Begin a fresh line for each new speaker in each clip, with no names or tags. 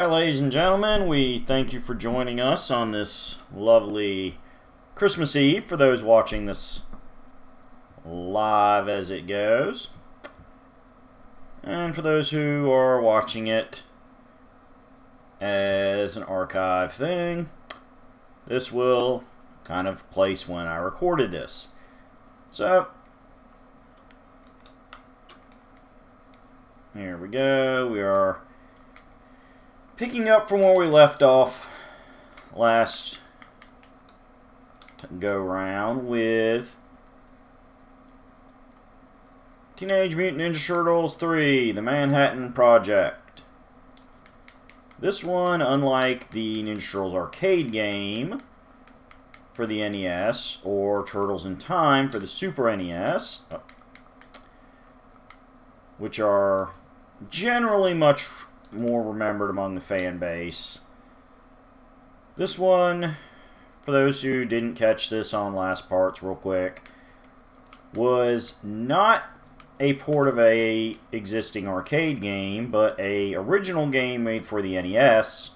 Hi, ladies and gentlemen, we thank you for joining us on this lovely Christmas Eve for those watching this live as it goes. And for those who are watching it as an archive thing, this will kind of place when I recorded this. So, here we go. We are picking up from where we left off last go round with Teenage Mutant Ninja Turtles 3, The Manhattan Project. This one, unlike the Ninja Turtles arcade game for the NES or Turtles in Time for the Super NES, which are generally much more remembered among the fan base. This one, for those who didn't catch this on last parts real quick, was not a port of a existing arcade game, but a original game made for the NES,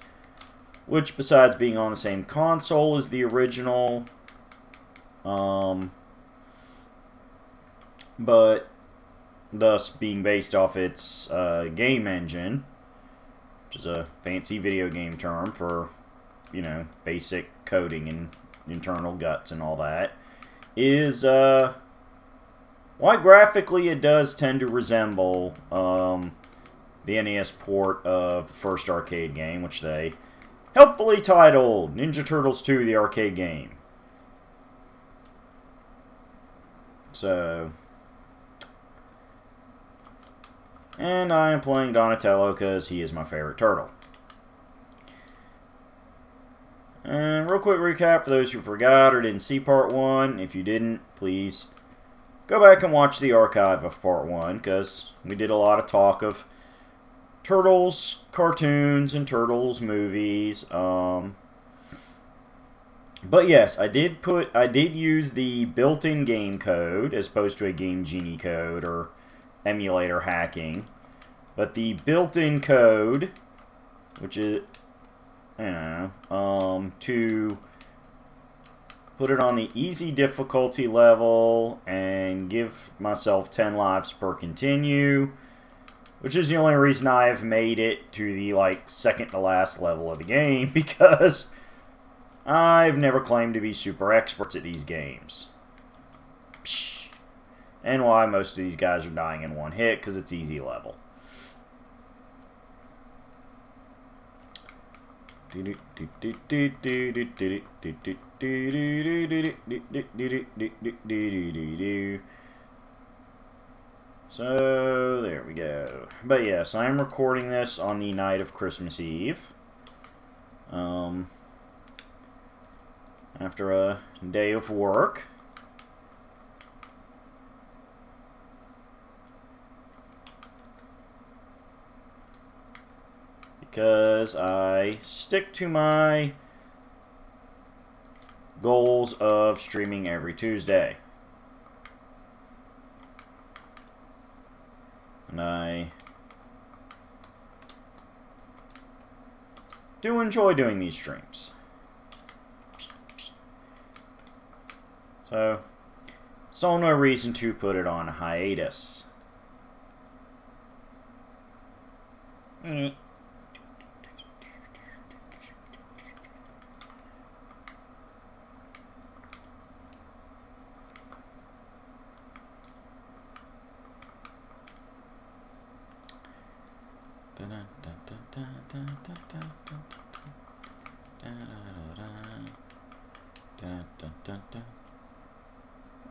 which besides being on the same console as the original, but thus being based off its game engine, which is a fancy video game term for, basic coding and internal guts and all that, is, why graphically it does tend to resemble the NES port of the first arcade game, which they helpfully titled Ninja Turtles 2, the arcade game. So, and I am playing Donatello because he is my favorite turtle. And real quick recap for those who forgot or didn't see part 1. If you didn't, please go back and watch the archive of part 1, because we did a lot of talk of Turtles cartoons and Turtles movies. But yes, I did use the built-in game code as opposed to a Game Genie code or emulator hacking, but the built-in code, which is, to put it on the easy difficulty level and give myself 10 lives per continue, which is the only reason I have made it to the second to last level of the game, because I've never claimed to be super experts at these games. And why most of these guys are dying in one hit, because it's easy level. So, there we go. But yes, I'm recording this on the night of Christmas Eve. After a day of work. Because I stick to my goals of streaming every Tuesday. And I do enjoy doing these streams. So, saw no reason to put it on hiatus.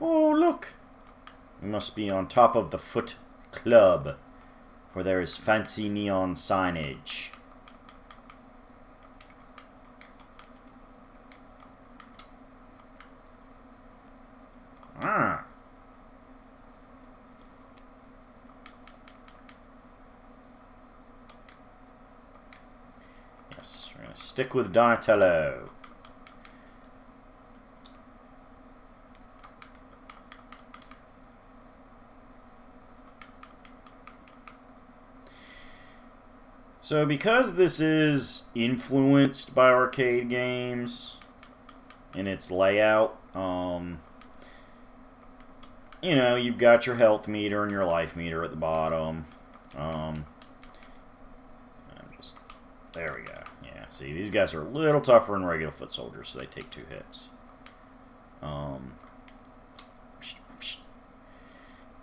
Oh, look! We must be on top of the Foot Club, for there is fancy neon signage. Ah. Yes, we're going to stick with Donatello. So because this is influenced by arcade games in its layout, you know, you've got your health meter and your life meter at the bottom. There we go. Yeah, see, these guys are a little tougher than regular foot soldiers, so they take 2 hits.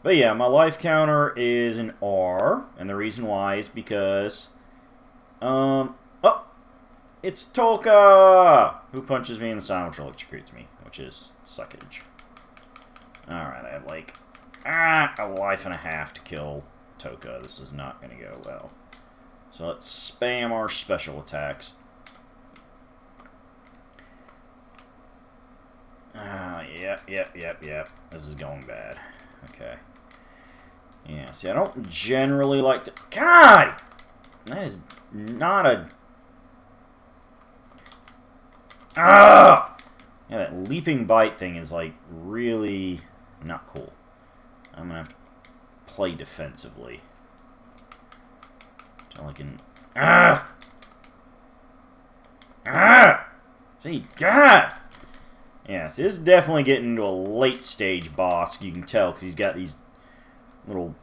But yeah, my life counter is an R, and the reason why is because, oh, it's Tolka, who punches me in the side, which electrocutes me, which is suckage. Alright, I have like, a life and a half to kill Toka. This is not going to go well. So let's spam our special attacks. Yep. This is going bad. Okay. Yeah, see, I don't generally like to... God! That is not a... Ah! Yeah, that leaping bite thing is, like, really not cool. I'm gonna have to play defensively. Until I can... Ah! Ah! See, God! Yeah, so this is definitely getting into a late-stage boss. You can tell, because he's got these little...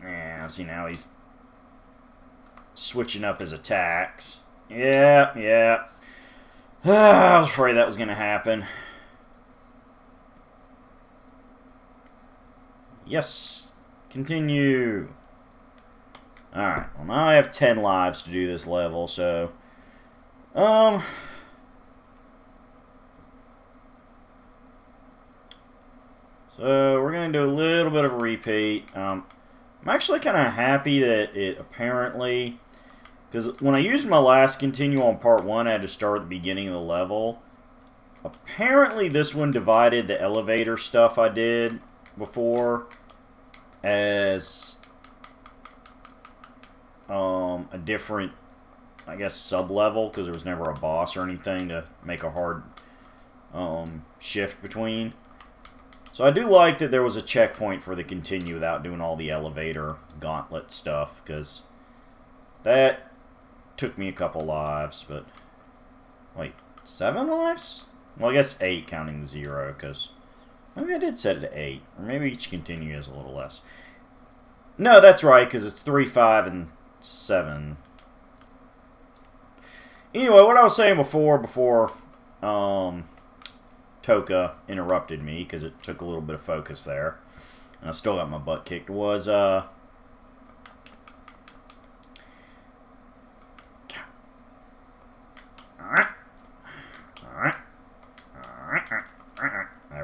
Yeah, see, now he's switching up his attacks. Yeah. I was afraid that was going to happen. Yes. Continue. Alright, well now I have 10 lives to do this level, so... So, we're going to do a little bit of a repeat. I'm actually kind of happy that it apparently... Because when I used my last continue on part 1, I had to start at the beginning of the level. Apparently this one divided the elevator stuff I did before as a different, I guess, sub-level, because there was never a boss or anything to make a hard shift between. So I do like that there was a checkpoint for the continue without doing all the elevator gauntlet stuff, because that took me a couple lives, but... Wait, 7 lives? Well, I guess 8 counting the 0, because... Maybe I did set it to 8. Or maybe each continue is a little less. No, that's right, because it's 3, 5, and 7. Anyway, what I was saying before Toka interrupted me, because it took a little bit of focus there, and I still got my butt kicked, was, there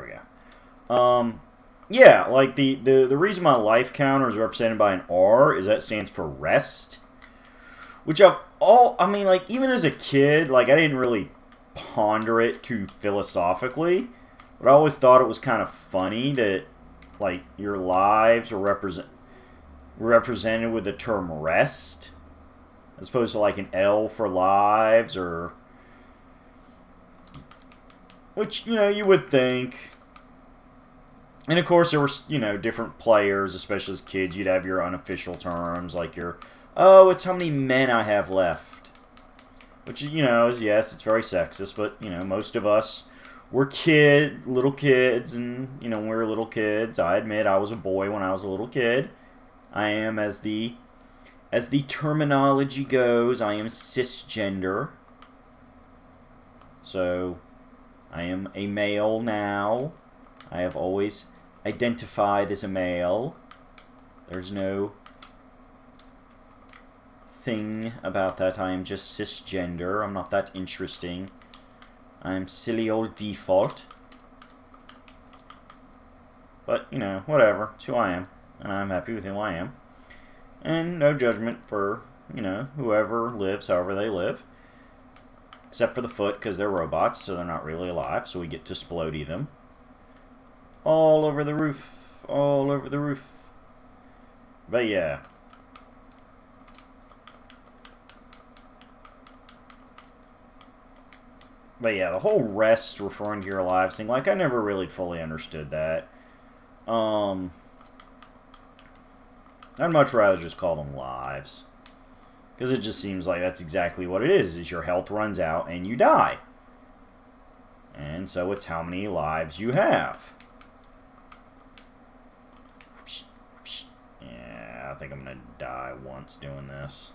we go. Yeah, like the reason my life counter is represented by an R is that stands for rest. Which I mean, like, even as a kid, like, I didn't really ponder it too philosophically, but I always thought it was kind of funny that, like, your lives are represented with the term rest, as opposed to, like, an L for lives, or... Which, you know, you would think. And, of course, there were, you know, different players, especially as kids. You'd have your unofficial terms, like your, oh, it's how many men I have left. Which, you know, is, yes, it's very sexist, but, you know, most of us were little kids, and, you know, when we were little kids, I admit I was a boy when I was a little kid. I am, as the terminology goes, I am cisgender. So... I am a male now. I have always identified as a male. There's no thing about that. I am just cisgender. I'm not that interesting. I'm silly old default. But, you know, whatever. It's who I am. And I'm happy with who I am. And no judgment for, you know, whoever lives however they live. Except for the foot, because they're robots, so they're not really alive, so we get to splodey them. All over the roof. All over the roof. But yeah. But yeah, the whole rest referring to your lives thing, like, I never really fully understood that. I'd much rather just call them lives. Because it just seems like that's exactly what it is your health runs out and you die. And so it's how many lives you have. Yeah, I think I'm going to die once doing this.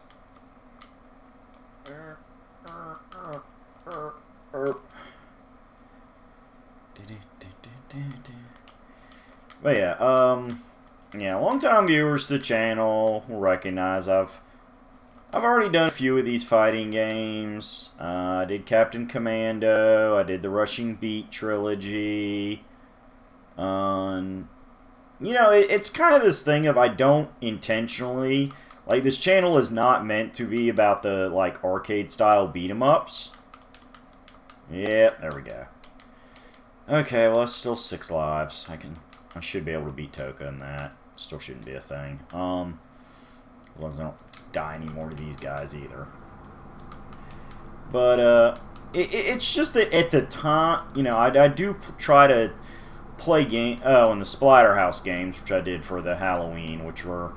But yeah, long-time viewers to the channel will recognize I've already done a few of these fighting games. I did Captain Commando. I did the Rushing Beat trilogy. You know, it's kind of this thing of I don't intentionally... Like, this channel is not meant to be about the, like, arcade-style beat-em-ups. Yep, there we go. Okay, well, that's still 6 lives. I should be able to beat Toka in that. Still shouldn't be a thing. As long as I don't die anymore to these guys either. But, it's just that at the time, you know, I do try to play and the Splatterhouse games, which I did for the Halloween, which were,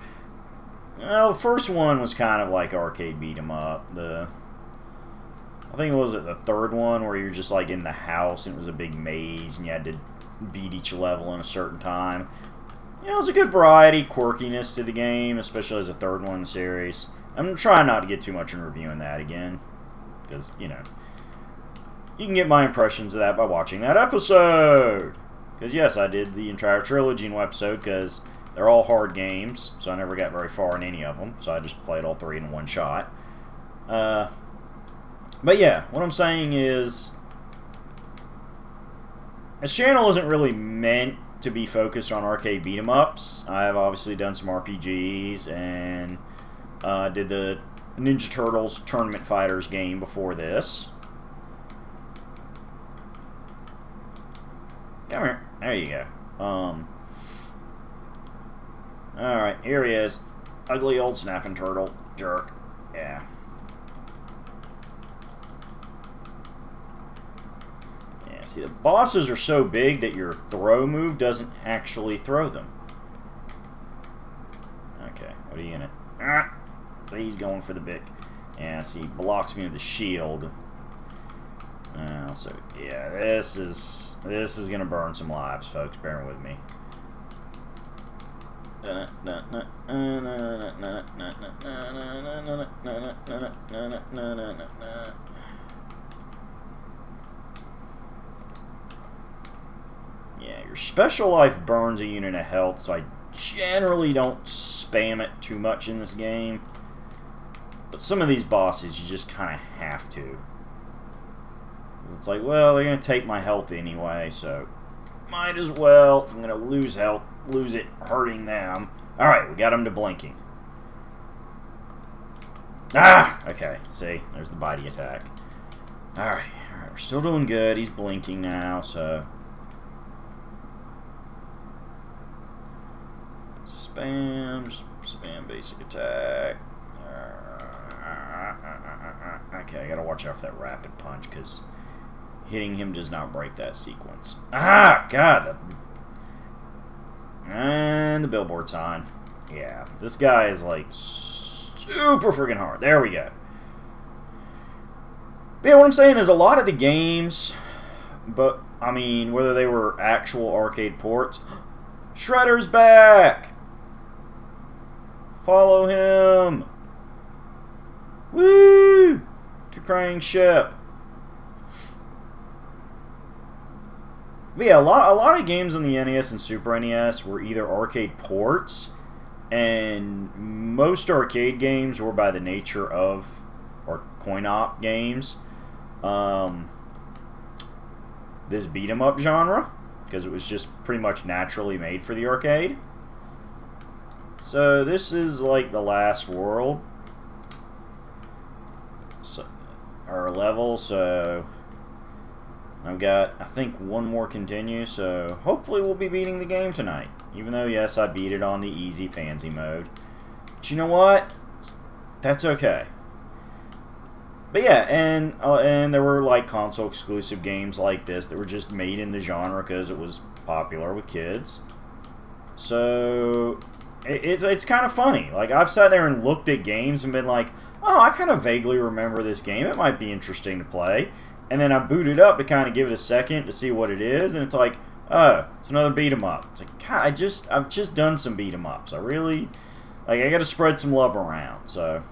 well, the first one was kind of like arcade beat 'em up. I think it was the third one where you're just like in the house and it was a big maze and you had to beat each level in a certain time. You know, it was a good variety, quirkiness to the game, especially as a third one in the series. I'm trying not to get too much in reviewing that again, because, you know, you can get my impressions of that by watching that episode. Because, yes, I did the entire trilogy in one episode, because they're all hard games, so I never got very far in any of them, so I just played all 3 in one shot. But yeah, what I'm saying is, this channel isn't really meant to be focused on arcade beat-em-ups. I've obviously done some RPGs, and did the Ninja Turtles Tournament Fighters game before this. Come here. There you go. Alright, here he is. Ugly old snapping turtle. Jerk. Yeah. Yeah, see, the bosses are so big that your throw move doesn't actually throw them. Okay, what are you in it? Ah! He's going for the big... Yeah, see, blocks me with the shield. So yeah, this is gonna burn some lives, folks. Bear with me. Yeah, your special life burns a unit of health, so I generally don't spam it too much in this game. But some of these bosses, you just kind of have to. It's like, well, they're going to take my health anyway, so might as well. If I'm going to lose health, lose it hurting them. Alright, we got him to blinking. Ah! Okay, see, there's the bitey attack. Alright, we're still doing good. He's blinking now, so... Spam, just spam basic attack. Okay, I gotta watch out for that rapid punch, because hitting him does not break that sequence. Ah! God! And the billboard's on. Yeah, this guy is, like, super freaking hard. There we go. But yeah, what I'm saying is a lot of the games, but, I mean, whether they were actual arcade ports... Shredder's back! Follow him! Woo! To Crane Ship. But yeah, a lot of games on the NES and Super NES were either arcade ports, and most arcade games were by the nature of or coin-op games. This beat-em-up genre, because it was just pretty much naturally made for the arcade. So this is like the last world. Or level, so I've got, I think, one more continue, so hopefully we'll be beating the game tonight. Even though, yes, I beat it on the easy pansy mode. But you know what? That's okay. But yeah, and there were like console exclusive games like this that were just made in the genre because it was popular with kids. So it's kind of funny. Like, I've sat there and looked at games and been like, oh, I kind of vaguely remember this game. It might be interesting to play. And then I boot it up to kind of give it a second to see what it is, and it's like, oh, it's another beat 'em up. It's like, God, I've just done some beat 'em ups. I really, like, I got to spread some love around. So,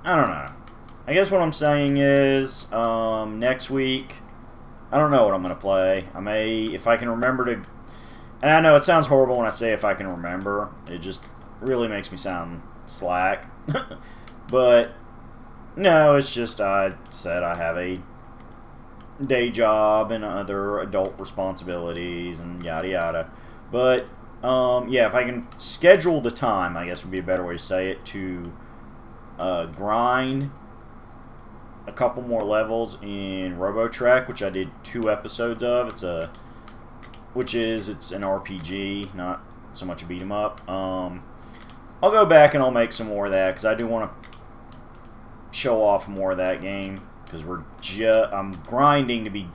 I don't know. I guess what I'm saying is, next week, I don't know what I'm gonna play. I may, if I can remember to. And I know it sounds horrible when I say if I can remember. It just really makes me sound slack. But, no, it's just I said I have a day job and other adult responsibilities and yada yada. But, yeah, if I can schedule the time, I guess would be a better way to say it, to grind a couple more levels in RoboTrek, which I did 2 episodes of. It's an RPG, not so much a beat 'em up. I'll go back and I'll make some more of that because I do want to show off more of that game because I'm grinding to be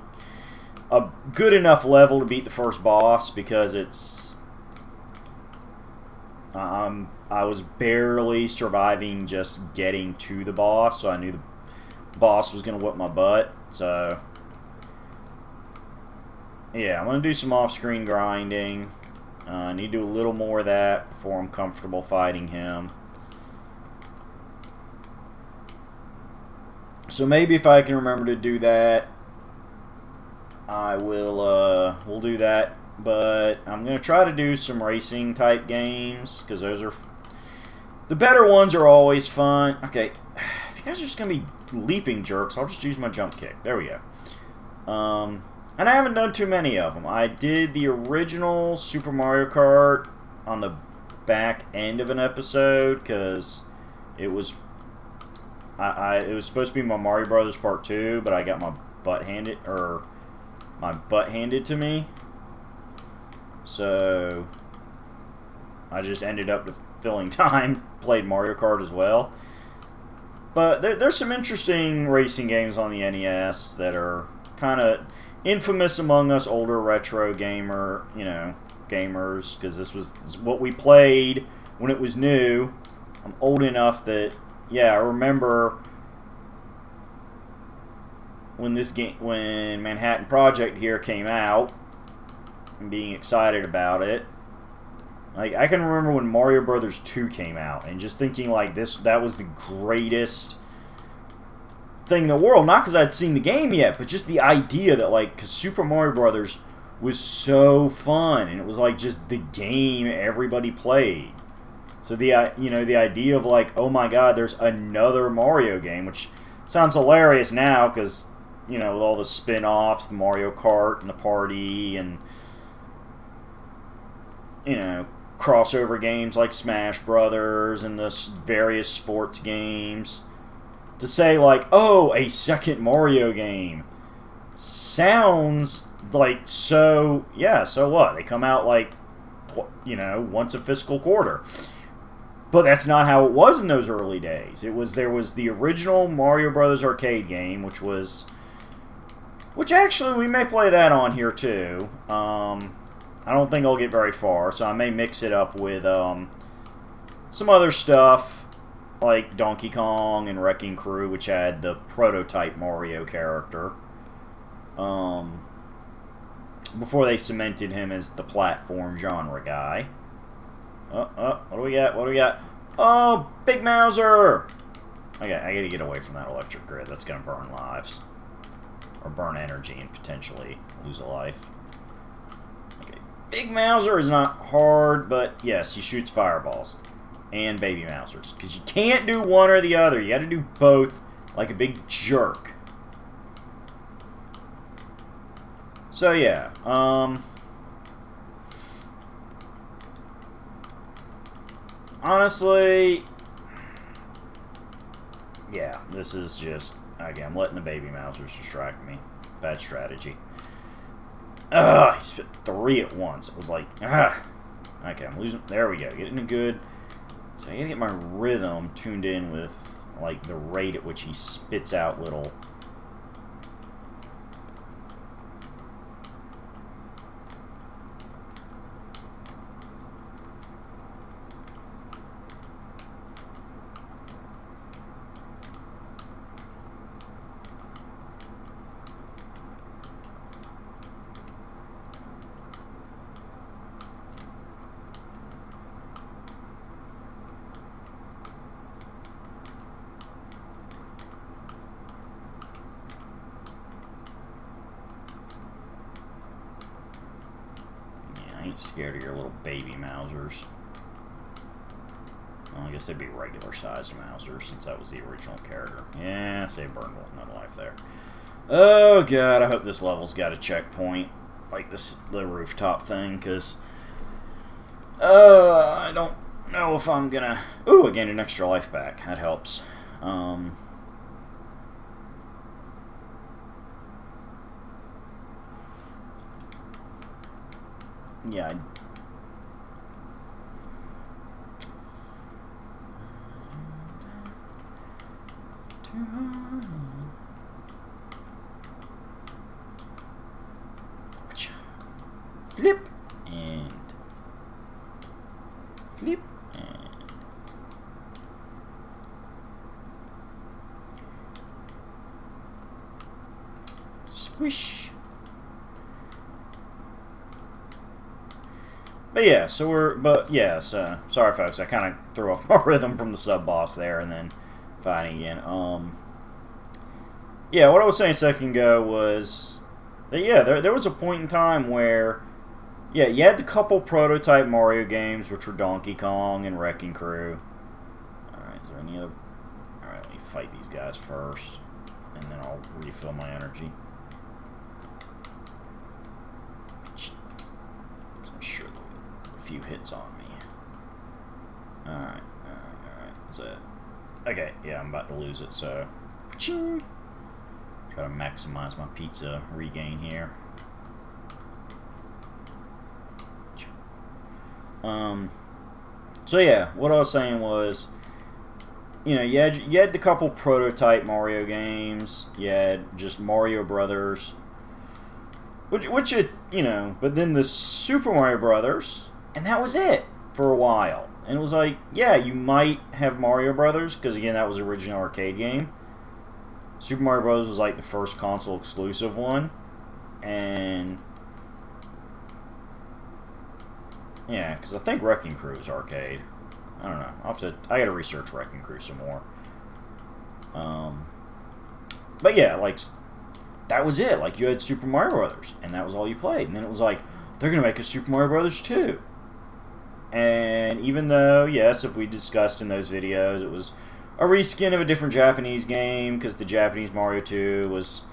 a good enough level to beat the first boss because it's I was barely surviving just getting to the boss, so I knew the boss was gonna whip my butt. So yeah, I'm gonna do some off-screen grinding. I need to do a little more of that before I'm comfortable fighting him. So maybe if I can remember to do that, I will. We'll do that. But I'm gonna try to do some racing type games because those are the better ones. Are always fun. Okay, if you guys are just gonna be leaping jerks, I'll just use my jump kick. There we go. And I haven't done too many of them. I did the original Super Mario Kart on the back end of an episode because it was it was supposed to be my Mario Brothers Part 2, but I got my butt handed to me. So I just ended up filling time, played Mario Kart as well. But there's some interesting racing games on the NES that are kind of infamous among us older retro gamers, because this was what we played when it was new. I'm old enough that, yeah, I remember when Manhattan Project here came out and being excited about it. Like, I can remember when Mario Brothers 2 came out and just thinking like that was the greatest thing in the world. Not because I'd seen the game yet, but just the idea that, like, because Super Mario Brothers was so fun and it was like just the game everybody played. So the idea of like, oh my god, there's another Mario game, which sounds hilarious now because, with all the spin-offs, the Mario Kart and the Party and crossover games like Smash Brothers and the various sports games. To say like, oh, a second Mario game sounds like so what? They come out like, once a fiscal quarter. But that's not how it was in those early days. There was the original Mario Brothers arcade game, which actually we may play that on here too. I don't think I'll get very far, so I may mix it up with some other stuff like Donkey Kong and Wrecking Crew, which had the prototype Mario character. Before they cemented him as the platform genre guy. What do we got? Oh, Big Mouser! Okay, I gotta get away from that electric grid. That's gonna burn lives. Or burn energy and potentially lose a life. Okay, Big Mouser is not hard, but yes, he shoots fireballs. And Baby Mousers. Because you can't do one or the other. You gotta do both like a big jerk. So yeah, honestly, yeah, this is just, again, I'm letting the Baby Mousers distract me. Bad strategy. Ugh, he spit 3 at once. It was like, okay, I'm losing. There we go. Getting a good. So I gotta get my rhythm tuned in with, like, the rate at which he spits out little. ain't scared of your little baby Mousers. Well, I guess they'd be regular-sized Mousers, since that was the original character. Yeah, say burned another life there. Oh, God, I hope this level's got a checkpoint. Like the rooftop thing, because... I don't know if I'm gonna... Ooh, I gained an extra life back. That helps. Yeah, flip and flip and squish. But yeah, sorry folks, I kind of threw off my rhythm from the sub-boss there and then fighting again. Yeah, what I was saying a second ago was that, yeah, there was a point in time where, yeah, you had the couple prototype Mario games, which were Donkey Kong and Wrecking Crew. Alright, is there any other... Alright, let me fight these guys first, and then I'll refill my energy. I'm sure there'll be a few hits on me. Alright. That's it. Okay, yeah, I'm about to lose it, so... Try to maximize my pizza regain here. So yeah, what I was saying was, you know, you had the couple prototype Mario games. You had just Mario Brothers, which it, you know, but then the Super Mario Brothers, and that was it for a while. And it was like, yeah, you might have Mario Brothers, because again, that was the original arcade game. Super Mario Bros. Was like the first console exclusive one, and yeah, because I think Wrecking Crew is arcade. I don't know. I gotta research Wrecking Crew some more. But yeah, like that was it. Like you had Super Mario Brothers, and that was all you played. And then it was like they're gonna make a Super Mario Brothers 2. And even though, yes, if we discussed in those videos, it was a reskin of a different Japanese game, because the Japanese Mario 2 was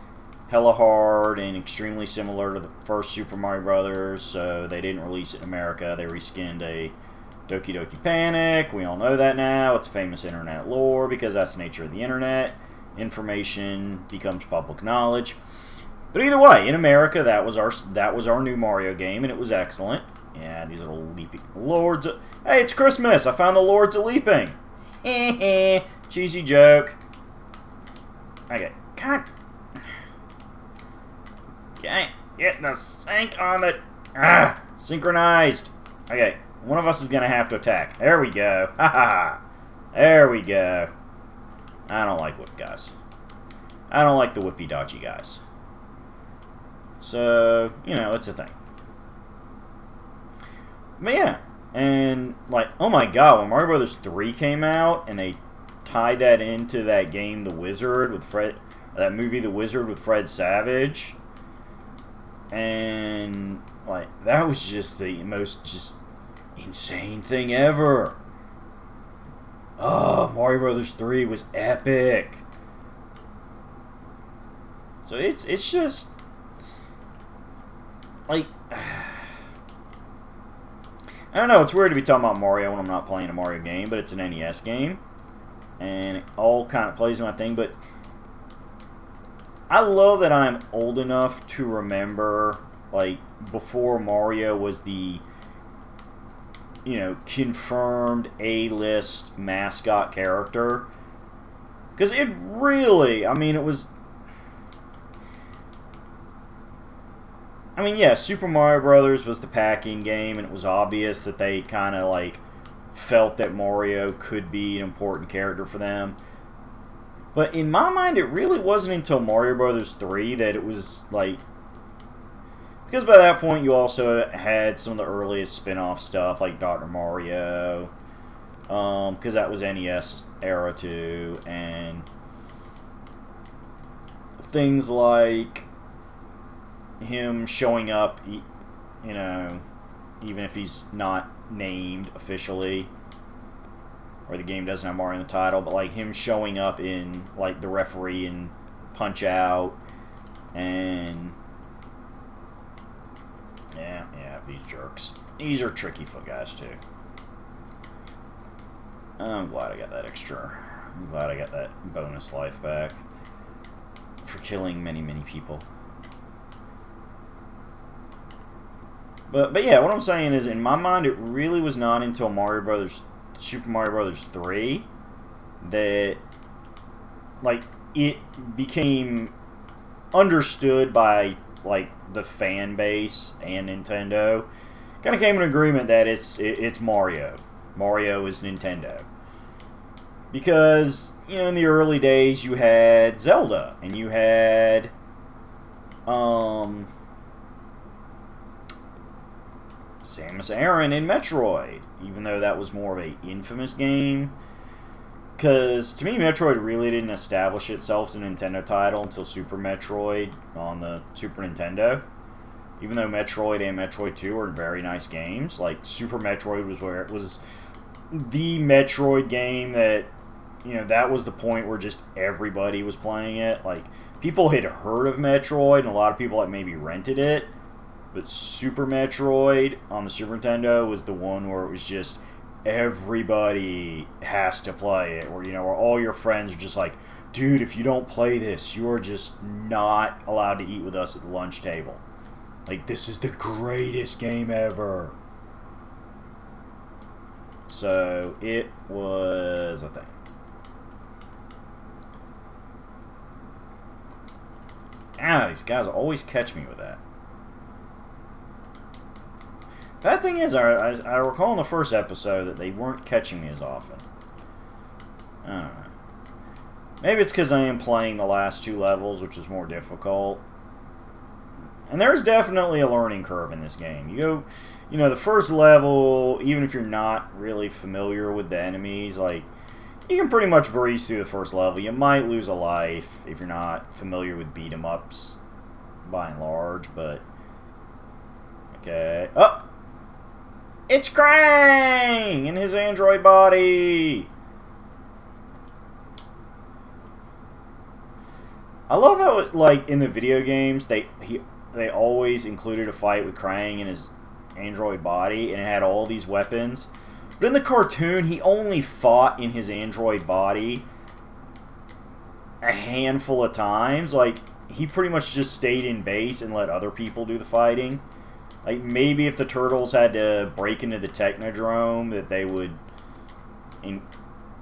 hella hard and extremely similar to the first Super Mario Brothers, so they didn't release it in America. They reskinned a Doki Doki Panic. We all know that now. It's famous internet lore, because that's the nature of the internet. Information becomes public knowledge. But either way, in America, that was our new Mario game, and it was excellent. Yeah, these little leaping lords. Hey, it's Christmas! I found the Lords of Leaping! Cheesy joke. Okay, God. Okay, get the sync on it. Synchronized. Okay, one of us is gonna have to attack. There we go. Haha. There we go. I don't like whip guys. I don't like the whippy dodgy guys. So, you know, it's a thing. But yeah, and like, oh my god, when Mario Brothers 3 came out and they tied that into that game, The Wizard, with that movie, The Wizard, with Fred Savage, and like that was just the most just insane thing ever. Oh, Mario Brothers 3 was epic. So it's just like, I don't know, it's weird to be talking about Mario when I'm not playing a Mario game, but it's an NES game, and it all kind of plays my thing, but I love that I'm old enough to remember, like, before Mario was the, you know, confirmed A-list mascot character, because it really, I mean, it was... I mean, yeah, Super Mario Brothers was the packing game, and it was obvious that they kind of, like, felt that Mario could be an important character for them. But in my mind, it really wasn't until Mario Brothers 3 that it was, like... Because by that point, you also had some of the earliest spin-off stuff, like Dr. Mario, because that was NES era too, and things like him showing up, you know, even if he's not named officially, or the game doesn't have Mario in the title, but like him showing up in like the referee and Punch Out, and yeah, these jerks. These are tricky foot guys too. I'm glad I got that extra. I'm glad I got that bonus life back for killing many people. But yeah, what I'm saying is, in my mind, it really was not until Super Mario Brothers 3 that like it became understood by like the fan base and Nintendo. Kind of came in agreement that it's Mario. Mario is Nintendo. Because, you know, in the early days you had Zelda and you had Samus Aran in Metroid, even though that was more of an infamous game. Because, to me, Metroid really didn't establish itself as a Nintendo title until Super Metroid on the Super Nintendo. Even though Metroid and Metroid 2 were very nice games, like, Super Metroid was where it was the Metroid game that, you know, that was the point where just everybody was playing it. Like, people had heard of Metroid, and a lot of people had maybe rented it. But Super Metroid on the Super Nintendo was the one where it was just everybody has to play it. Where, you know, where all your friends are just like, dude, if you don't play this, you are just not allowed to eat with us at the lunch table. Like, this is the greatest game ever. So, it was a thing. These guys always catch me with that. Bad thing is, I recall in the first episode that they weren't catching me as often. I don't know. Maybe it's because I am playing the last 2 levels, which is more difficult. And there's definitely a learning curve in this game. You know, the first level, even if you're not really familiar with the enemies, like, you can pretty much breeze through the first level. You might lose a life if you're not familiar with beat-em-ups, by and large, but... Okay. Oh! It's Krang in his android body! I love how, like, in the video games, they always included a fight with Krang in his android body, and it had all these weapons. But in the cartoon, he only fought in his android body a handful of times. Like, he pretty much just stayed in base and let other people do the fighting. Like, maybe if the Turtles had to break into the Technodrome, that they would...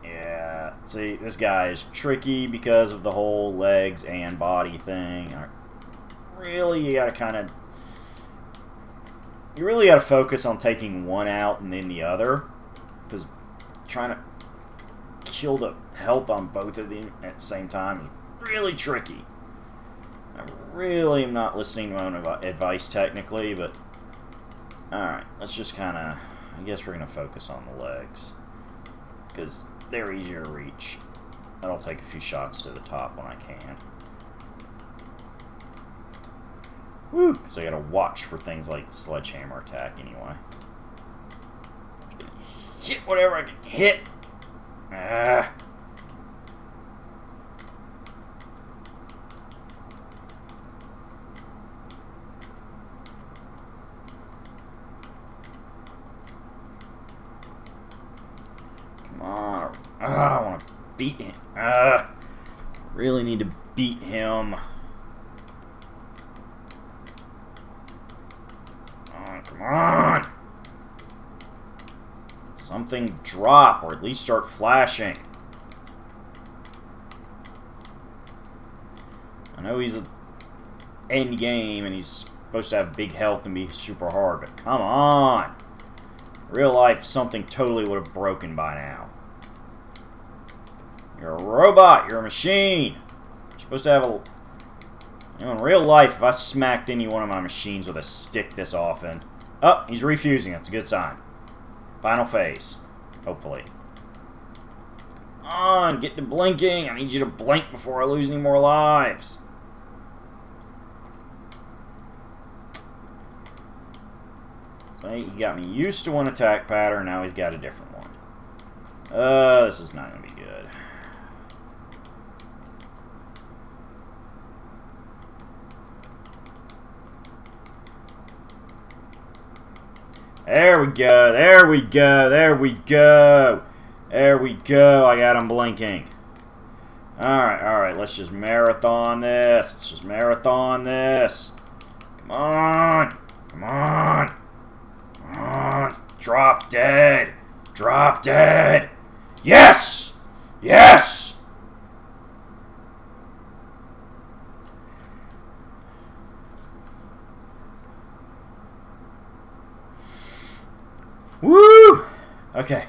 Yeah, see, this guy is tricky because of the whole legs and body thing. Really, you gotta kind of... You really gotta focus on taking one out and then the other. Because trying to kill the health on both of them at the same time is really tricky. I really am not listening to my own advice technically, but... Alright, let's just kind of... I guess we're going to focus on the legs. Because they're easier to reach. I'll take a few shots to the top when I can. Woo! So I got to watch for things like the sledgehammer attack anyway. Hit whatever I can hit! Ah! I want to beat him. Really need to beat him. Come on. Something drop, or at least start flashing. I know he's an end game, and he's supposed to have big health and be super hard, but come on. Real life, something totally would have broken by now. You're a robot. You're a machine. You're supposed to have a... You know, in real life, if I smacked any one of my machines with a stick this often... Oh, he's refusing. That's a good sign. Final phase. Hopefully. Come on, get to blinking. I need you to blink before I lose any more lives. He got me used to one attack pattern, now he's got a different one. This is not going to be good. There we go, there we go, there we go. There we go, I got him blinking. Alright, let's just marathon this. Let's just marathon this. Come on, come on. Come on, drop dead. Drop dead. Yes! Yes! Woo! Okay.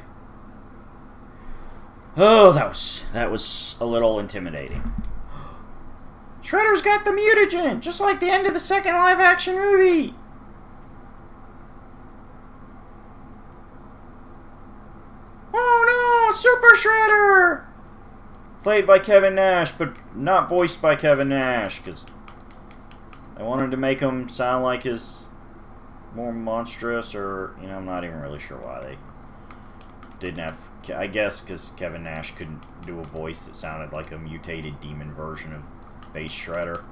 Oh, that was a little intimidating. Shredder's got the mutagen, just like the end of the second live-action movie. Oh no, Super Shredder! Played by Kevin Nash, but not voiced by Kevin Nash, because I wanted to make him sound like his more monstrous, or, you know, I'm not even really sure why they didn't have, I guess because Kevin Nash couldn't do a voice that sounded like a mutated demon version of Base Shredder.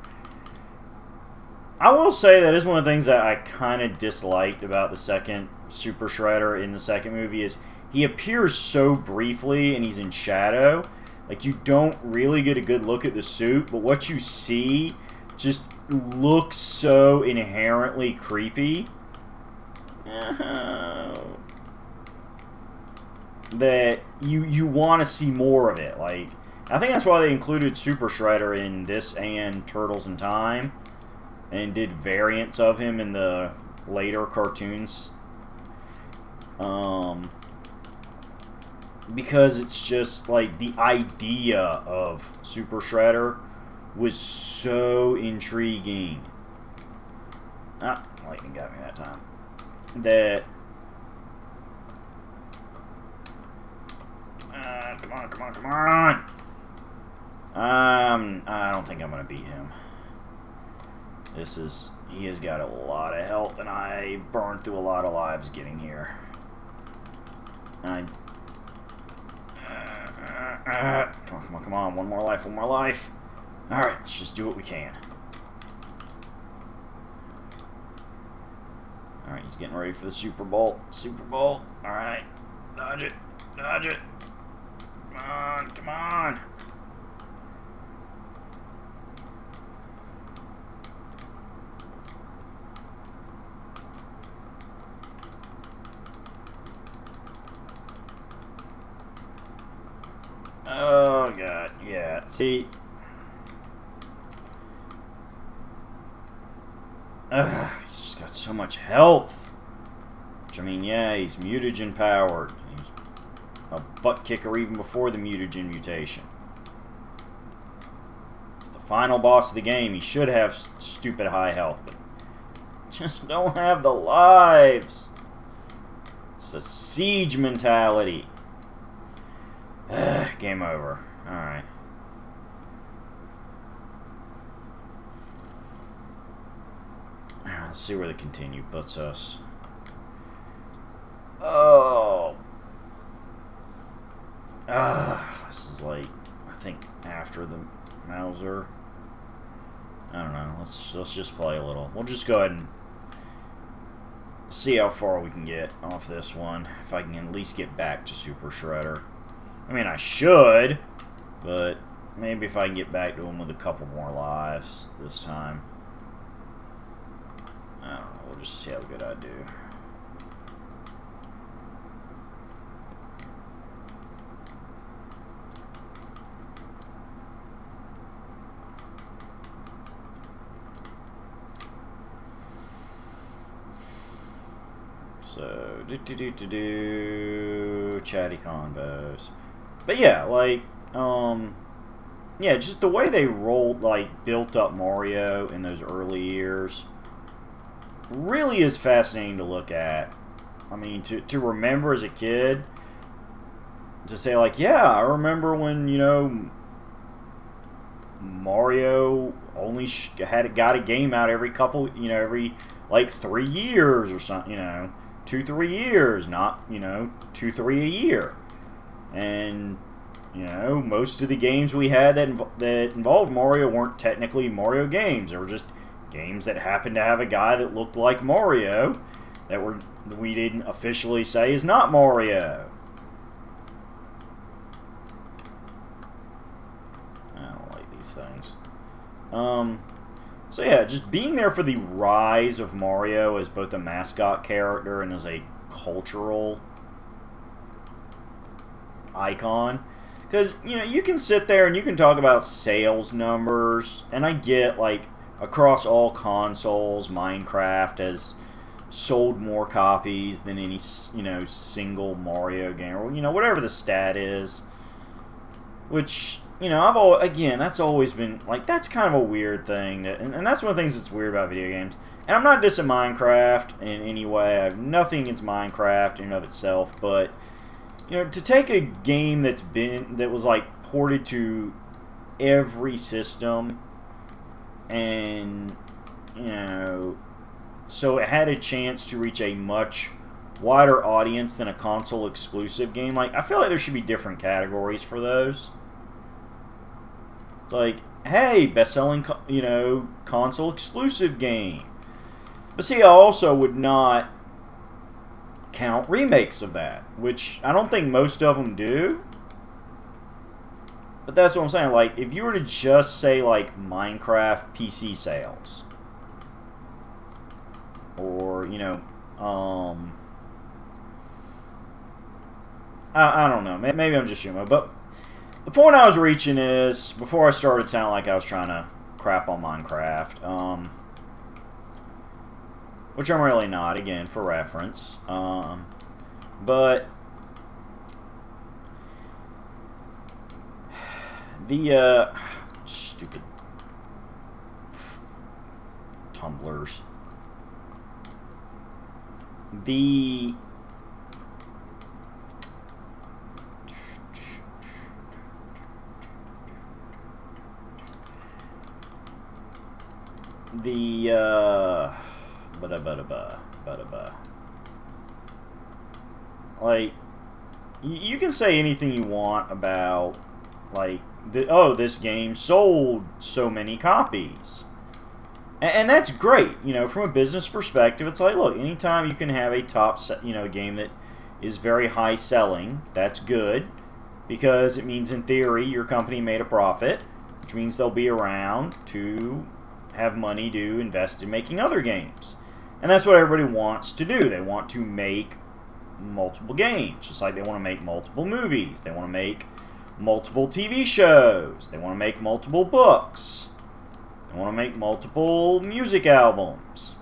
I will say that is one of the things that I kind of disliked about the second Super Shredder in the second movie is he appears so briefly and he's in shadow. Like, you don't really get a good look at the suit, but what you see just looks so inherently creepy. That you want to see more of it. Like, I think that's why they included Super Shredder in this and Turtles in Time, and did variants of him in the later cartoons. Because it's just like the idea of Super Shredder was so intriguing. Ah, lightning got me that time. That come on, come on, come on! I don't think I'm gonna beat him. He has got a lot of health, and I burned through a lot of lives getting here. Come on, come on, come on! One more life, one more life. All right, let's just do what we can. All right, he's getting ready for the Super Bowl. Super Bowl. All right, dodge it, dodge it. Come on, come on. Oh god, yeah. See, he's just got so much health. Which, I mean, yeah, he's mutagen powered. He was a butt kicker even before the mutagen mutation. He's the final boss of the game. He should have stupid high health, but just don't have the lives. It's a siege mentality. Game over. Alright. Let's see where the continue puts us. Oh. This is like, I think, after the Mauser. I don't know. Let's just play a little. We'll just go ahead and see how far we can get off this one. If I can at least get back to Super Shredder. I mean, I should, but maybe if I can get back to him with a couple more lives this time. I don't know. We'll just see how good I do. So, chatty combos. But yeah, like, yeah, just the way they rolled, like, built up Mario in those early years really is fascinating to look at. I mean, to remember as a kid, to say, like, yeah, I remember when, you know, Mario only got a game out every couple, you know, every, like, 3 years or something, you know. 2-3 years, not, 2-3 a year. And, most of the games we had that involved Mario weren't technically Mario games. They were just games that happened to have a guy that looked like Mario that we didn't officially say is not Mario. I don't like these things. So yeah, just being there for the rise of Mario as both a mascot character and as a cultural icon. Because, you can sit there and you can talk about sales numbers, and I get, like, across all consoles, Minecraft has sold more copies than any, single Mario game, or, whatever the stat is. Which, that's always been, like, that's kind of a weird thing, and that's one of the things that's weird about video games. And I'm not dissing Minecraft in any way. I have nothing against Minecraft in and of itself, but to take a game that was like ported to every system, and so it had a chance to reach a much wider audience than a console exclusive game. Like, I feel like there should be different categories for those. Like, hey, best-selling, console exclusive game. But see, I also would not count remakes of that, which I don't think most of them do. But that's what I'm saying. Like, if you were to just say, like, Minecraft PC sales, or, I don't know. Maybe I'm just human. But the point I was reaching is, before I started sounding like I was trying to crap on Minecraft, which I'm really not, again, for reference. But the stupid tumblers. The like, you can say anything you want about, like, this game sold so many copies. And that's great, from a business perspective. It's like, look, anytime you can have a top, game that is very high selling, that's good, because it means, in theory, your company made a profit, which means they'll be around to have money to invest in making other games. And that's what everybody wants to do. They want to make multiple games, just like they want to make multiple movies. They want to make multiple TV shows. They want to make multiple books. They want to make multiple music albums.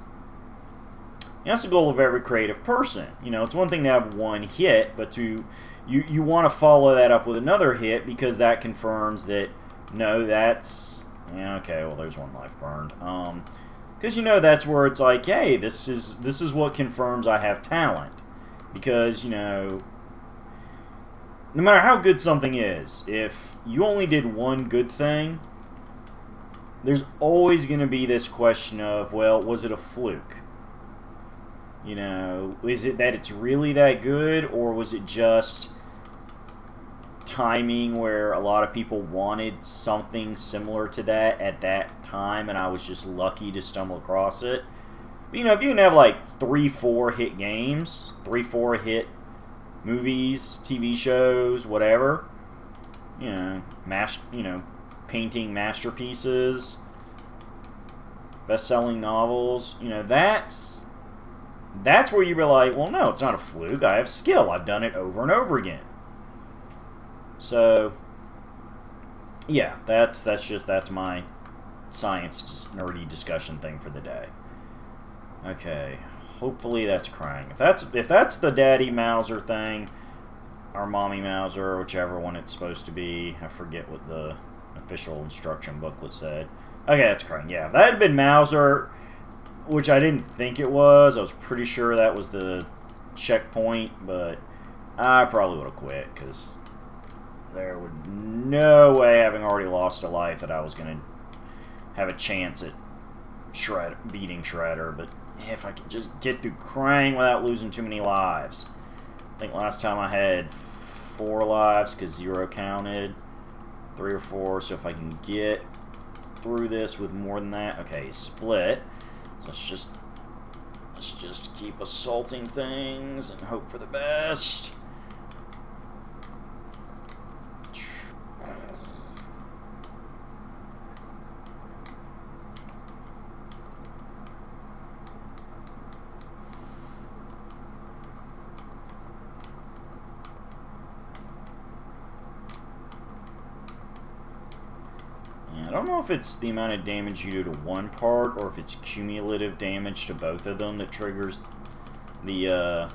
That's the goal of every creative person. It's one thing to have one hit, but you want to follow that up with another hit, because that confirms that, no, that's... Yeah, okay, well, there's one life burned. Because, that's where it's like, hey, this is what confirms I have talent. Because, no matter how good something is, if you only did one good thing, there's always going to be this question of, well, was it a fluke? Is it that it's really that good, or was it just timing where a lot of people wanted something similar to that at that time, and I was just lucky to stumble across it? But, if you can have, like, 3-4 hit games, 3-4 hit movies, TV shows, whatever, painting masterpieces, best-selling novels, that's where you be like, well, no, it's not a fluke. I have skill. I've done it over and over again. So, yeah, that's my science, just nerdy discussion thing for the day. Okay, hopefully that's crying. If that's the Daddy Mauser thing, or Mommy Mauser, whichever one it's supposed to be, I forget what the official instruction booklet said. Okay, that's crying. Yeah, if that had been Mauser, which I didn't think it was, I was pretty sure that was the checkpoint, but I probably would have quit, because there would no way, having already lost a life, that I was going to have a chance at beating Shredder. But if I can just get through Krang without losing too many lives. I think last time I had 4 lives because 0 counted. 3 or 4, so if I can get through this with more than that. Okay, split. So let's just keep assaulting things and hope for the best. I don't know if it's the amount of damage you do to one part or if it's cumulative damage to both of them that triggers the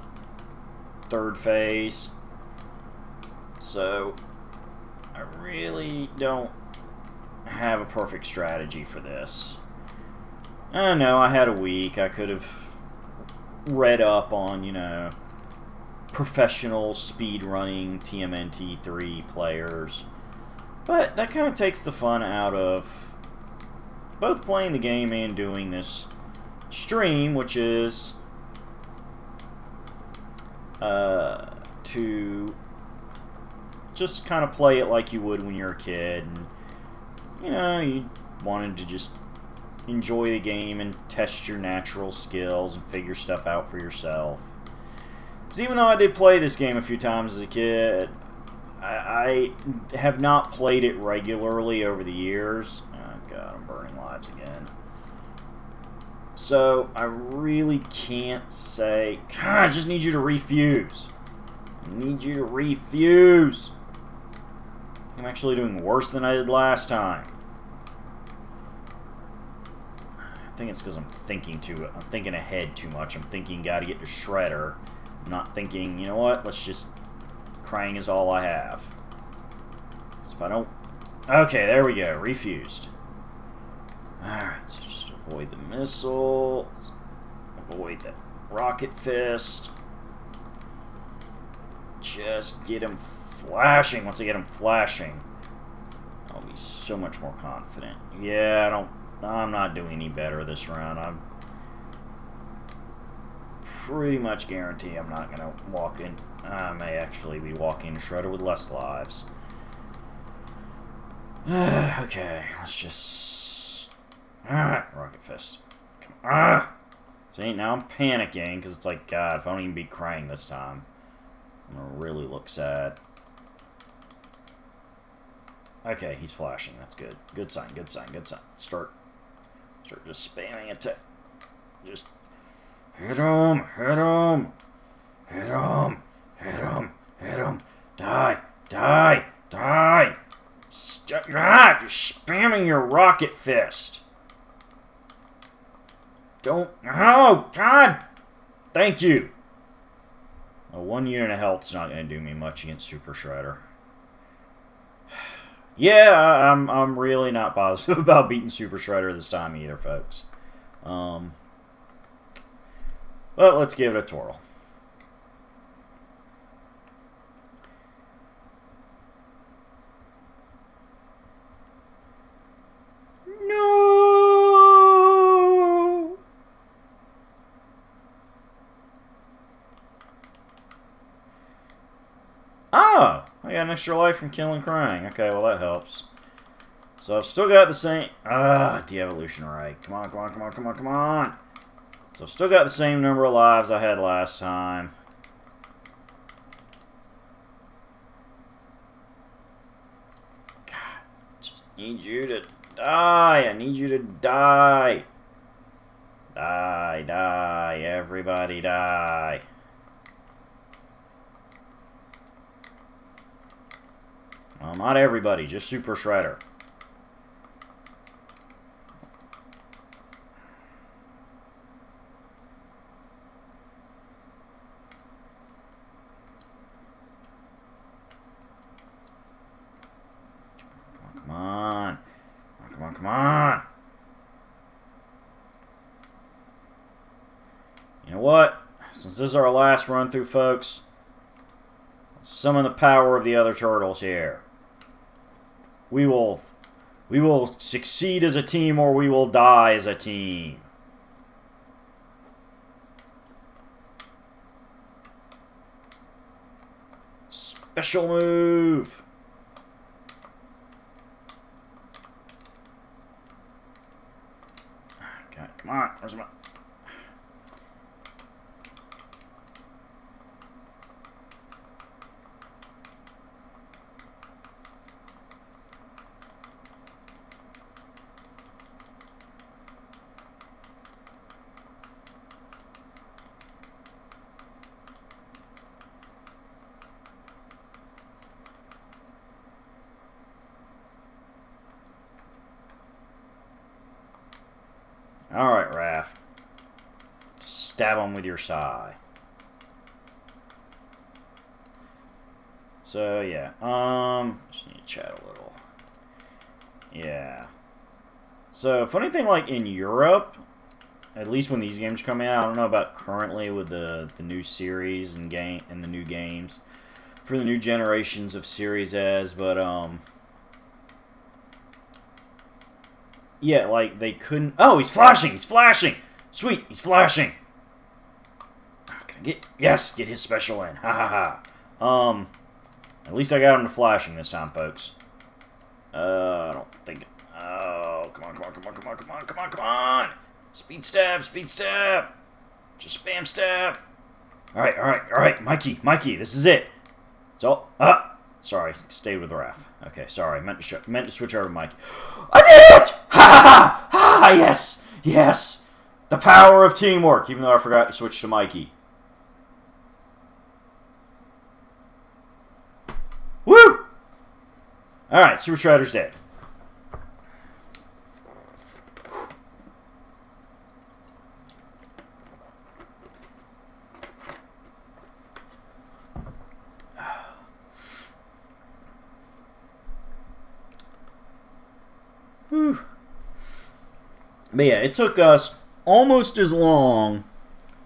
third phase. So I really don't have a perfect strategy for this. I know I had a week. I could have read up on, you know, professional speedrunning TMNT 3 players. But that kind of takes the fun out of both playing the game and doing this stream, which is to just kind of play it like you would when you're a kid. And, you know, you wanted to just enjoy the game and test your natural skills and figure stuff out for yourself. Because even though I did play this game a few times as a kid, I have not played it regularly over the years. Oh god, I'm burning lives again. So I really can't say, God, I just need you to refuse. I need you to refuse. I'm actually doing worse than I did last time. I think it's because I'm thinking ahead too much. I'm thinking gotta get to Shredder. I'm not thinking, you know what, let's just... Krang is all I have. So if I don't... Okay, there we go. Refused. Alright, so just avoid the missile. Avoid the rocket fist. Just get him flashing. Once I get him flashing, I'll be so much more confident. Yeah, I'm not doing any better this round. I'm pretty much guarantee I'm not going to walk in. I may actually be walking Shredder with less lives. Okay, let's just... Rocket Fist. See, now I'm panicking, because it's like, God, if I don't even beat Krang this time, I'm going to really look sad. Okay, he's flashing. That's good. Good sign, good sign, good sign. Start just spamming it. Just... Hit him! Hit him! Hit him! Hit him! Hit him! Die! Die! Die! You're spamming your rocket fist! Don't... Oh, God! Thank you! Well, 1 unit of health's not going to do me much against Super Shredder. Yeah, I'm really not positive about beating Super Shredder this time either, folks. But let's give it a twirl. No! Oh! I got an extra life from killing Krang. Okay, well that helps. So I've still got the same... de-evolution right. Come on, come on, come on, come on, come on! So I've still got the same number of lives I had last time. God, just need you to die. I need you to die. Die, die, everybody die. Well, not everybody, just Super Shredder. Come on. Come on, come on. You know what? Since this is our last run through, folks, let's summon the power of the other turtles here. We will succeed as a team or we will die as a team. Special move! God, come on. Where's my... Alright, Raph. Stab him with your sai. So, yeah. Just need to chat a little. Yeah. So, funny thing, like, in Europe, at least when these games come out, I don't know about currently with the new series and the new games for the new generations of Series S, but, yeah, like, they couldn't... Oh, he's flashing! He's flashing! Sweet, he's flashing! Can I get... Yes, get his special in. Ha ha ha. At least I got him to flashing this time, folks. I don't think... Oh, come on, come on, come on, come on, come on, come on, come on! Speed stab, speed stab! Just spam stab! Alright, alright, alright, Mikey, this is it! It's all... Sorry, stayed with Raph. Okay, sorry, meant to switch over to Mikey. I did it! Ha ha ha! Yes! Yes! The power of teamwork, even though I forgot to switch to Mikey. Woo! Alright, Super Shredder's dead. Whew. But yeah, it took us almost as long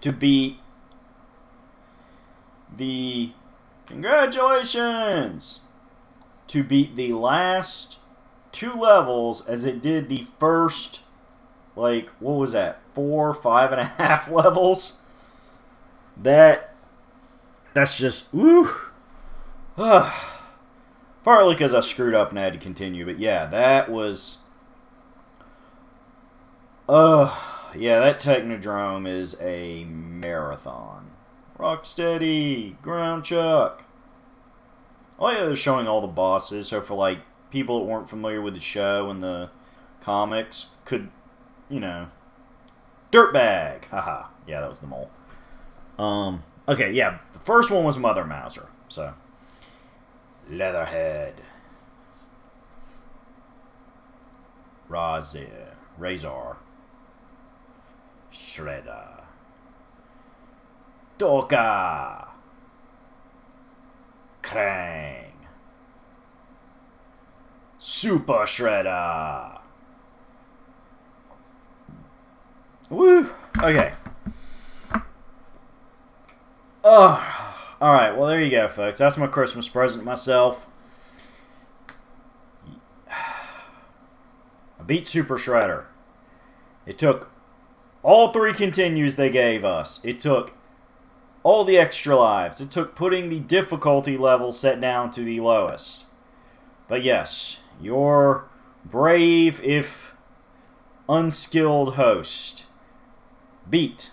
to beat the... Congratulations! To beat the last 2 levels as it did the first, like, what was that? 4, 5.5 levels? That's just, woo! Partly because I screwed up and had to continue, but yeah, that was... yeah, that Technodrome is a marathon. Rocksteady, Ground Chuck. I like that they're showing all the bosses, so for, like, people that weren't familiar with the show and the comics could, you know... Dirtbag! Haha. Yeah, that was the mole. Okay, yeah, the first one was Mother Mouser, so... Leatherhead. Razor. Shredder. Doka. Krang. Super Shredder. Woo. Okay. Oh. Alright, well there you go, folks. That's my Christmas present to myself. I beat Super Shredder. It took all 3 continues they gave us. It took all the extra lives. It took putting the difficulty level set down to the lowest. But yes, your brave, if unskilled host beat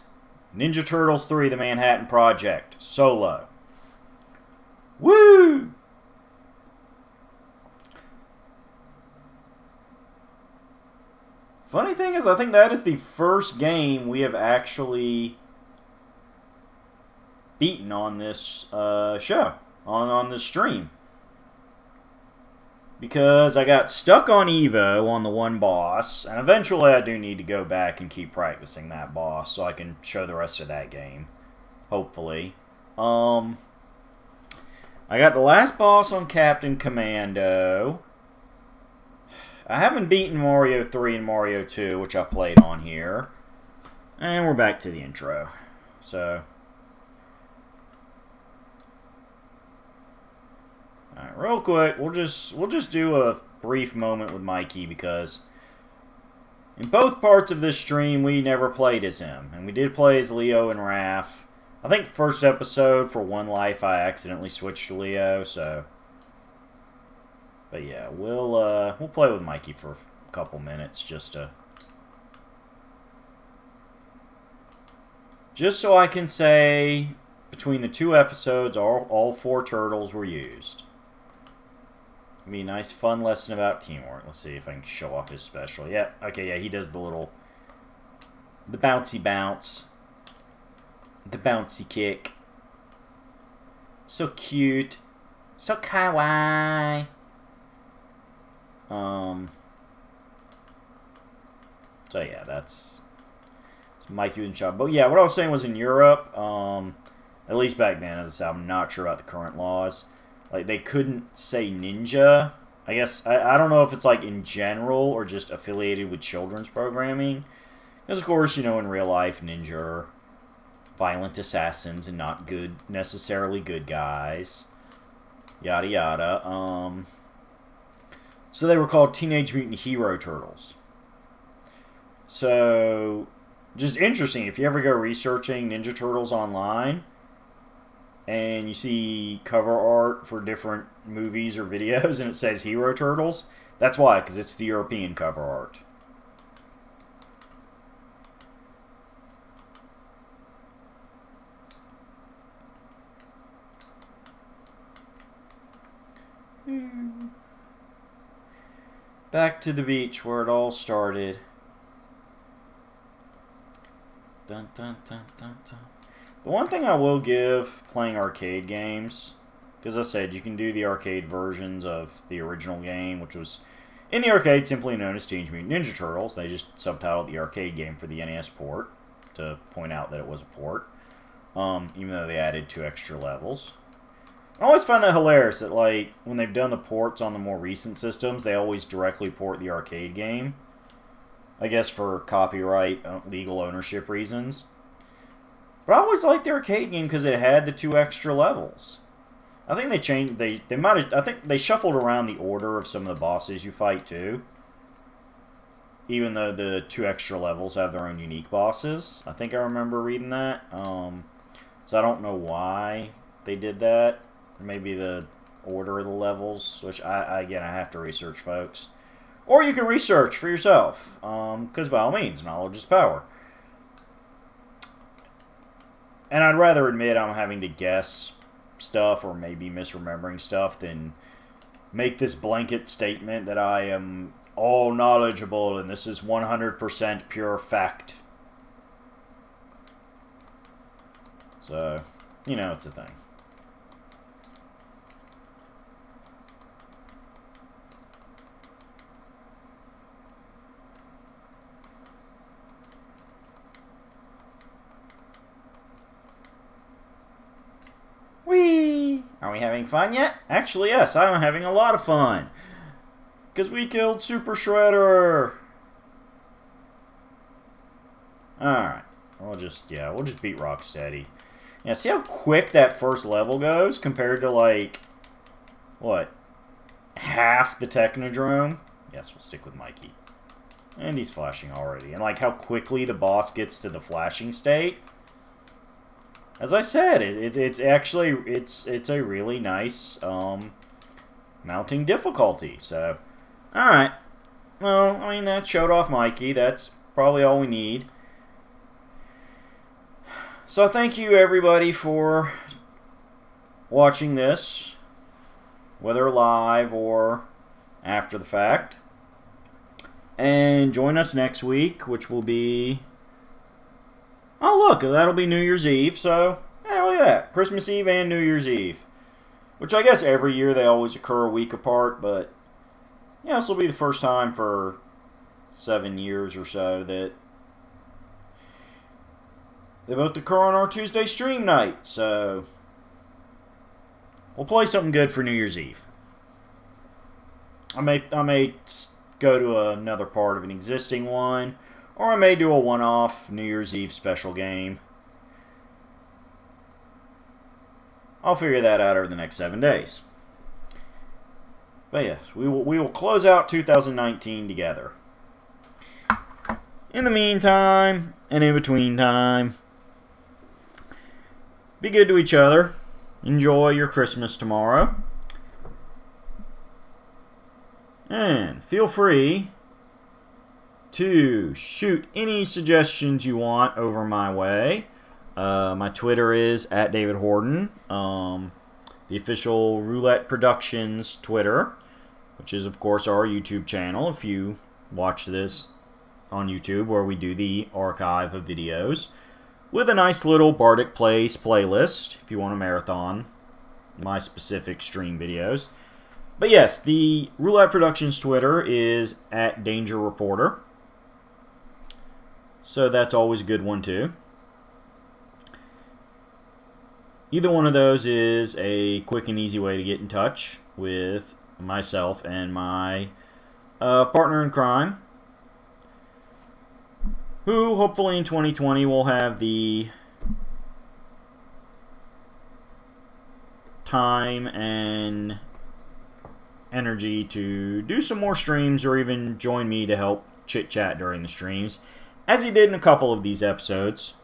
Ninja Turtles 3, The Manhattan Project, solo. Woo! Funny thing is, I think that is the first game we have actually beaten on this show, on this stream. Because I got stuck on Evo on the one boss, and eventually I do need to go back and keep practicing that boss so I can show the rest of that game. Hopefully. I got the last boss on Captain Commando. I haven't beaten Mario 3 and Mario 2, which I played on here. And we're back to the intro. So... Alright, real quick, we'll just do a brief moment with Mikey because in both parts of this stream we never played as him. And we did play as Leo and Raph. I think first episode for One Life I accidentally switched to Leo, so. But yeah, we'll play with Mikey for a couple minutes just so I can say between the 2 episodes all 4 turtles were used. It'll be a nice fun lesson about teamwork. Let's see if I can show off his special. Yeah, okay, yeah, he does the bouncy bounce. The bouncy kick. So cute. So kawaii. So yeah, that's Mikey and Sean. But yeah, what I was saying was in Europe, at least back then, as I said, I'm not sure about the current laws. Like, they couldn't say ninja. I guess, I don't know if it's like in general or just affiliated with children's programming. Because, of course, you know, in real life, ninja are violent assassins and not necessarily good guys. Yada yada. So they were called Teenage Mutant Hero Turtles. So, just interesting. If you ever go researching Ninja Turtles online, and you see cover art for different movies or videos, and it says Hero Turtles, that's why, because it's the European cover art. Back to the beach where it all started. Dun, dun, dun, dun, dun. The one thing I will give playing arcade games, because I said you can do the arcade versions of the original game, which was in the arcade simply known as Teenage Mutant Ninja Turtles. They just subtitled the arcade game for the NES port to point out that it was a port, even though they added 2 extra levels. I always find that hilarious that, like, when they've done the ports on the more recent systems, they always directly port the arcade game. I guess for copyright, legal ownership reasons. But I always liked the arcade game because it had the 2 extra levels. I think they changed. They might have. I think they shuffled around the order of some of the bosses you fight too. Even though the 2 extra levels have their own unique bosses, I think I remember reading that. So I don't know why they did that. Maybe the order of the levels, which again I have to research, folks. Or you can research for yourself, because by all means, knowledge is power. And I'd rather admit I'm having to guess stuff or maybe misremembering stuff than make this blanket statement that I am all knowledgeable and this is 100% pure fact. So, you know, it's a thing. Whee! Are we having fun yet? Actually, yes, I'm having a lot of fun. Because we killed Super Shredder! Alright. We'll just beat Rocksteady. Yeah, see how quick that first level goes compared to, like, what? Half the Technodrome? Yes, we'll stick with Mikey. And he's flashing already. And, like, how quickly the boss gets to the flashing state. As I said, it's actually a really nice mounting difficulty. So, all right. Well, I mean that showed off Mikey. That's probably all we need. So thank you everybody for watching this, whether live or after the fact. And join us next week, which will be. Oh, look, that'll be New Year's Eve, so, yeah, look at that. Christmas Eve and New Year's Eve. Which I guess every year they always occur a week apart, but, yeah, this will be the first time for 7 years or so that they both occur on our Tuesday stream night, so we'll play something good for New Year's Eve. I may go to another part of an existing one, or I may do a one-off New Year's Eve special game. I'll figure that out over the next 7 days. But yes, we will close out 2019 together. In the meantime, and in between time, be good to each other. Enjoy your Christmas tomorrow. And feel free to shoot any suggestions you want over my way. My Twitter is @DavidHorden. The official Roulette Productions Twitter, which is, of course, our YouTube channel. If you watch this on YouTube, where we do the archive of videos with a nice little Bardic Plays playlist if you want a marathon my specific stream videos. But yes, the Roulette Productions Twitter is @DangerReporter. So that's always a good one too. Either one of those is a quick and easy way to get in touch with myself and my partner in crime, who hopefully in 2020 will have the time and energy to do some more streams or even join me to help chit chat during the streams, as he did in a couple of these episodes.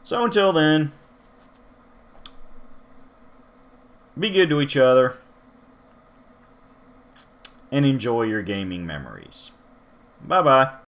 So until then, be good to each other and enjoy your gaming memories. Bye bye.